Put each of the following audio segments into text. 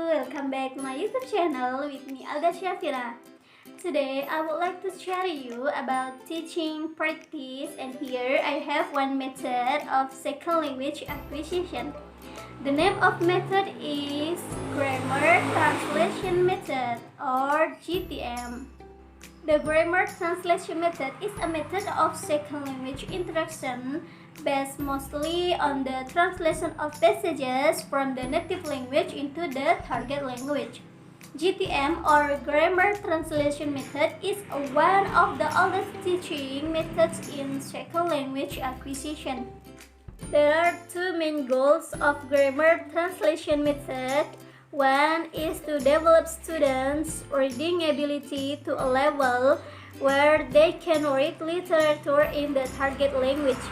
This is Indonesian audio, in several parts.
welcome back to my YouTube channel with me Alda Syafira. Today I would like to share you about teaching practice, and here I have one method of second language acquisition. The name of method is Grammar Translation Method or GTM. The grammar translation method is a method of second language instruction based mostly on the translation of passages from the native language into the target language. GTM or grammar translation method is one of the oldest teaching methods in second language acquisition. There are two main goals of grammar translation method. One is to develop students' reading ability to a level where they can read literature in the target language.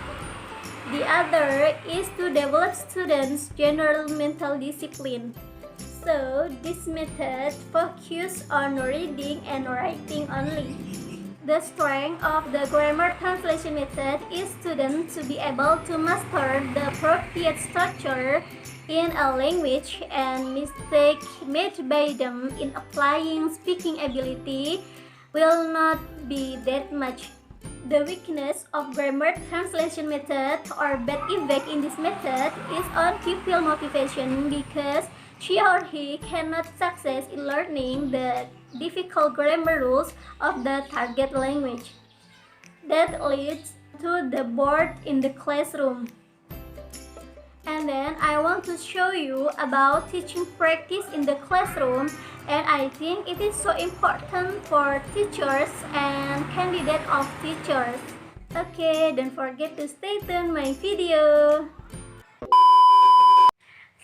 The other is to develop students' general mental discipline. So, this method focuses on reading and writing only. The strength of the grammar translation method is students to be able to master the appropriate structure in a language, and mistakes made by them in applying speaking ability will not be that much. The weakness of grammar translation method or bad effect in this method is on pupil motivation, because she or he cannot succeed in learning the difficult grammar rules of the target language. That leads to the bored in the classroom. And then I want to show you about teaching practice in the classroom, and I think it is so important for teachers and candidate of teachers. Okay, don't forget to stay tuned my video.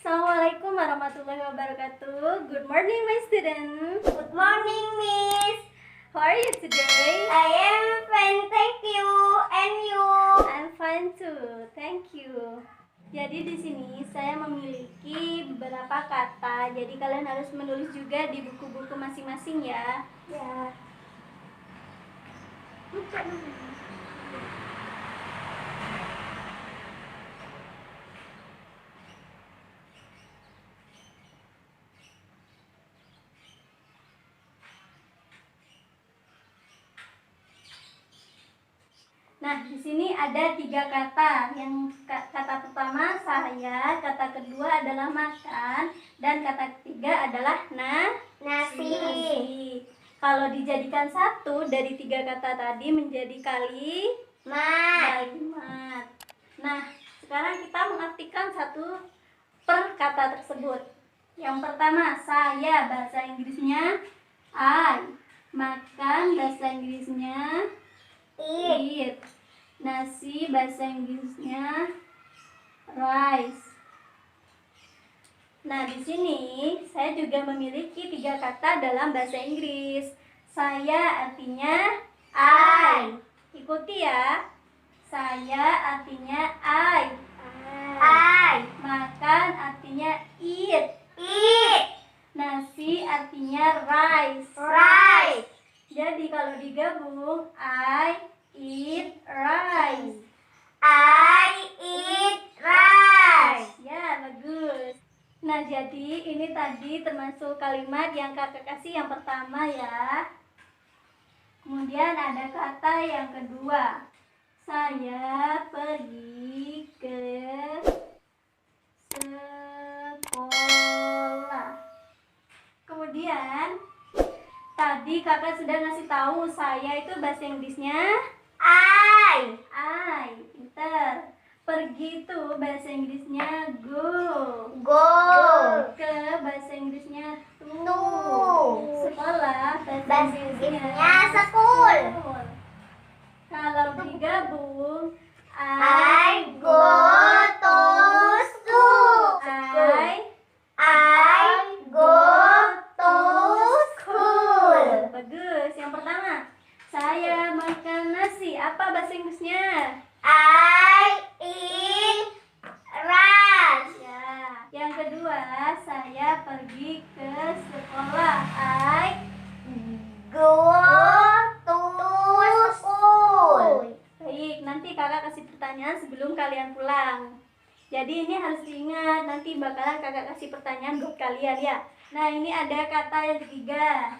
Assalamualaikum warahmatullahi wabarakatuh. Good morning my students. Good morning, Miss. How are you today? I am fine, thank you. And you? I'm fine too, thank you. Jadi di sini saya memiliki beberapa kata. Jadi kalian harus menulis juga di buku-buku masing-masing ya. Ya. Nah, di sini ada 3 kata. Yang kata pertama saya, kata kedua adalah makan, dan kata ketiga adalah nasi. Kalau dijadikan satu dari 3 kata tadi menjadi kalimat. Nah, sekarang kita mengartikan satu per kata tersebut. Yang pertama, saya, bahasa Inggrisnya I. Makan, bahasa Inggrisnya eat. Nasi, bahasa Inggrisnya rice. Nah, di sini saya juga memiliki 3 kata dalam bahasa Inggris. Saya artinya I. Ikuti ya. Saya artinya I. Makan artinya eat. Nasi artinya rice. Jadi kalau digabung, I eat rice. Ya, bagus. Nah, jadi ini tadi termasuk kalimat yang kakak kasih yang pertama ya. Kemudian ada kata yang kedua. Saya pergi ke sekolah. Kemudian tadi kakak sudah ngasih tahu saya itu bahasa Inggrisnya I. Pinter. Pergi itu bahasa Inggrisnya go. Ke bahasa Inggrisnya to. Sekolah bahasa Inggrisnya school. Kalau digabung, I go to school. I go to school. Bagus. Yang pertama, saya makan nasi. Apa bahasa Inggrisnya? I eat rice. Ya. Yang kedua, saya pergi ke sekolah. I go to school. Baik, nanti kakak kasih pertanyaan sebelum kalian pulang. Jadi ini harus diingat, nanti bakalan kakak kasih pertanyaan buat kalian ya. Nah, ini ada kata yang ketiga.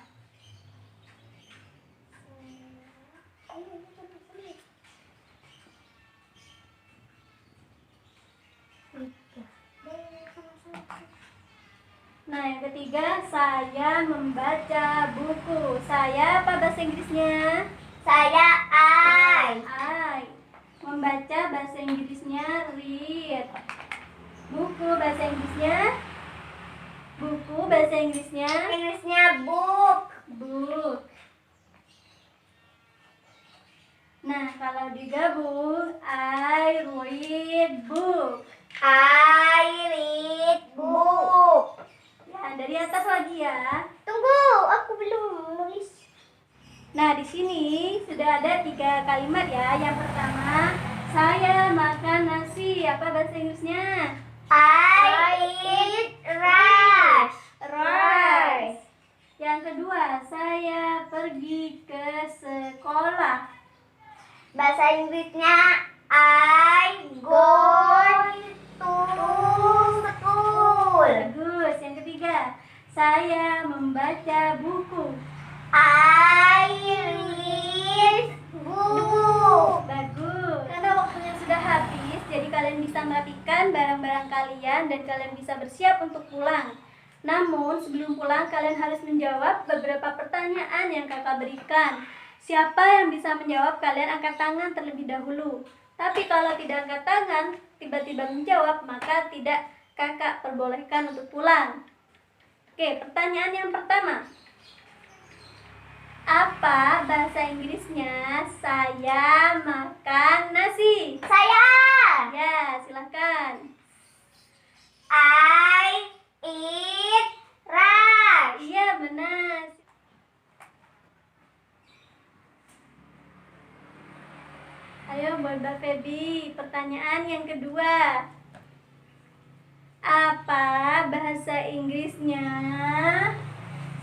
Nah, yang ketiga, saya membaca buku. Saya apa bahasa Inggrisnya? Saya I. Membaca bahasa Inggrisnya read. Buku bahasa Inggrisnya? Buku bahasa Inggrisnya? Inggrisnya book. Book. Nah, kalau digabung, I read book. I read book. Ya, dari atas lagi ya. Tunggu, aku belum nulis. Nah, di sini sudah ada 3 kalimat ya. Yang pertama, saya makan nasi. Apa bahasa Inggrisnya? I eat rice. Rice. Yang kedua, saya pergi ke sekolah. Bahasa Inggrisnya I go to school. Bagus. Yang ketiga, saya membaca buku. I read book. Bagus. Karena waktunya sudah habis, jadi kalian bisa merapikan barang-barang kalian dan kalian bisa bersiap untuk pulang. Namun, sebelum pulang kalian harus menjawab beberapa pertanyaan yang kakak berikan. Siapa yang bisa menjawab, kalian angkat tangan terlebih dahulu. Tapi kalau tidak angkat tangan, tiba-tiba menjawab, maka tidak kakak perbolehkan untuk pulang. Oke, pertanyaan yang pertama. Apa bahasa Inggrisnya saya makan nasi? Saya Ya, silahkan. I eat rice. Iya, benar. Ayo buat Mbak Feby, pertanyaan yang kedua. Apa bahasa Inggrisnya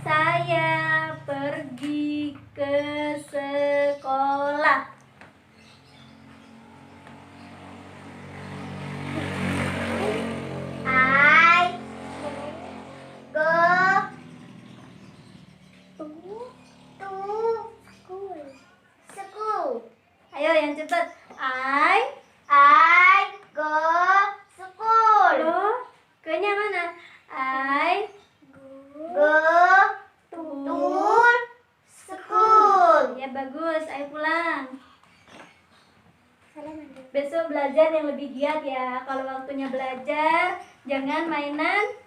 saya pergi ke sekolah? I go to school. Ayo yang cepat. I Go school. Lo ke-nya mana? I Go to school. Ya bagus, ayo pulang. Besok belajar yang lebih giat ya. Kalau waktunya belajar, jangan mainan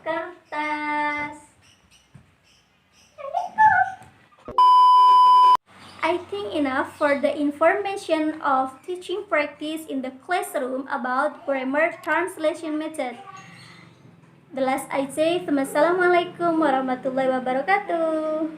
kertas. I think enough for the information of teaching practice in the classroom about grammar translation method. The last I say, Assalamualaikum warahmatullahi wabarakatuh.